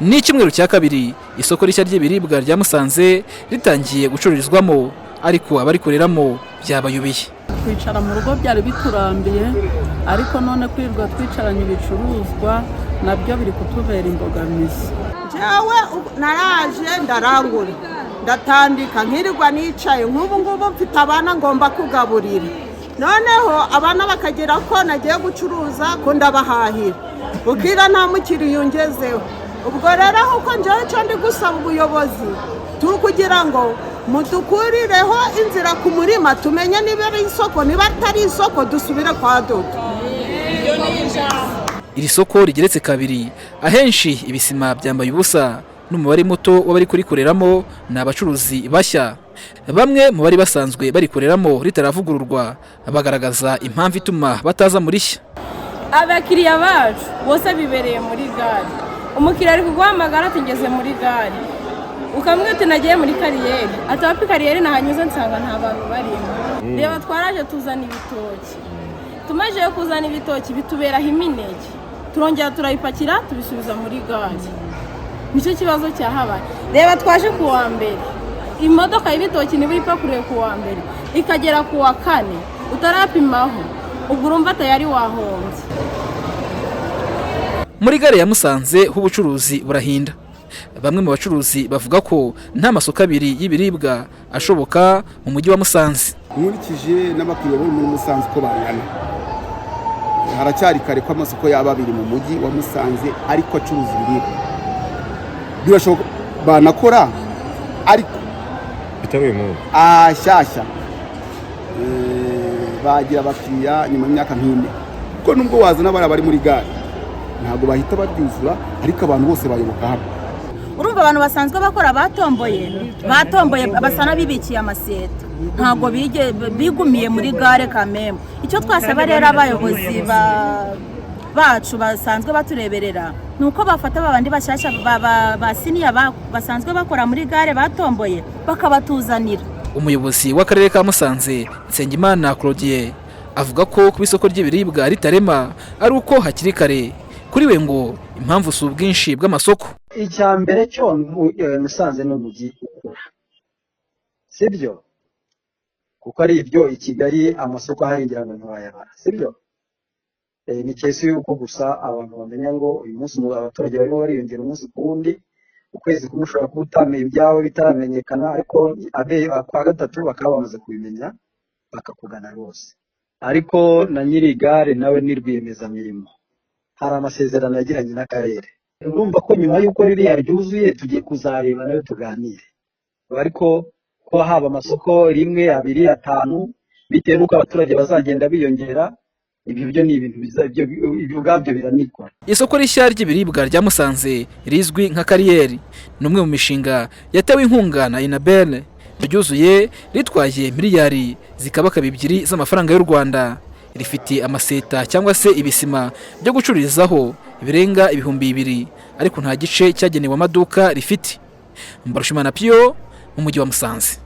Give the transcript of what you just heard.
Ni icyumweru cya kabiri isoko rishya ry'ibiribwa rya Musanze ritangiye gucururizwamo, ariko abarikoreramo byabayobeye. Kwicara mu rugo byari biturambiye, ariko none kwirirwa twicaranye ibicuruzwa nabyo biri kutubera imbogamizi. Jewe naraje ndarangura ndatandika nkirirwa nicaye, nk'ubu ngubu mfite abana ngomba kugaburira, noneho abana bakagera ko nagiye gucuruza ko ndabahahira bukira nta mukiriya ungezeho. Ubwo rero uko njyewe cyo ndi gusaba ubuyobozi kugira ngo mudukurireho inzira ku murima, tumenye niba ari isoko, niba atari isoko dusubire kwa dodo. Iri soko rigeretse kabiri, ahenshi ibisima byambaye ubusa n'umubare muto w'abari kurikoreramo ni abacuruzi bashya. Bamwe mu bari basanzwe barikoreramo ritaravugururwa bagaragaza impamvu ituma bataza muri shya. Abakiriya bacu bose bibereye muri gare, umukiriya ari kuguhamagara tugeze muri gare, ukamwita nagiye muri kariyeri, atapi kariyeri nahanyuze nsanga nta bantu barimo. Reba twaraje tuzana ibitoki, tumaze kuzana ibitoki bituberaho imineke, turongera turayipakira tubisubiza muri gare. Nicyo kibazo cyahabaye. Reba twaje ku wa mbere, imodoka y'ibitoki niba ipakuriye ku wa mbere ikagera ku wa kane utarapimaho, ubwo urumva atayari wahombye. Muri gare ya Musanze h'ubucuruzi burahinda. Bamwe mu bacuruzi bavuga ko nta masoko abiri y'ibiribwa ashoboka mu mujyi wa Musanze. Nkurikije n'abakiriya bo muri Musanze ko bangana, haracyari kare ko amasoko yaba abiri mu mujyi wa Musanze ariko acuruza ibiribwa. Birashoboka banakora ariko bitabuye mu shyashya bagira abakiriya nyuma y'imyaka nk'ine, kuko nubwo wazana bari muri gare ntabwo bahita babyuzura, ariko abantu bose bayoboka hano. Urumva abantu basanzwe bakora batomboye basa n'abibikiye amaseta, ntabwo bigumiye muri gare kamembe. Icyo twasaba rero abayobozi bacu basanzwe batureberera nuko bafata babandi bashyashya ba senior basanzwe bakora muri gare batomboye bakabatuzanira. Umuyobozi w'akarere ka Musanze Nsengimana Claudie avuga ko ku isoko ry'ibiribwa ritarema ari uko hakiri kare. Kuri we ngo impamvu si ubwinshi bw'amasoko. Icya mbere cyo Musanze n'umujyi ukura, sibyo? Kuko ari ibyo i Kigali amasoko aharingira ngo ntiwayabara, sibyo? Ni cyese yuko gusa abantu bamenya ngo uyu munsi abaturage barimo bariyongera umunsi ku wundi, ukwezi kumwe ushobora kuba utamenya ibyawe bitaramenyekana, ariko kwa gatatu bakaba bamaze kubimenya bakakugana rwose. Ariko na nyiri gare nawe ni rwiyemezamirimo, hari amasezerano yagiranye n'akarere. Urumva ko nyuma y'uko ririya ryuzuye tugiye kuzareba nayo tuganire, ariko ko haba amasoko rimwe abiri atanu bitewe n'uko abaturage bazagenda biyongera, ibyo ni ibintu ibyo ubwabyo biranikora. Isoko rishya ry'ibiribwa rya Musanze rizwi nka kariyeri ni umwe mu mishinga yatewe inkunga na Inabel, ryuzuye ritwaye miliyari zikabaka 2 z'amafaranga y'u Rwanda. Rifite amaseta cyangwa se ibisima byo gucururizaho birenga 2,000, ariko nta gice cyagenewe amaduka rifite. Mbarushimana Pio mu mujyi wa Musanze.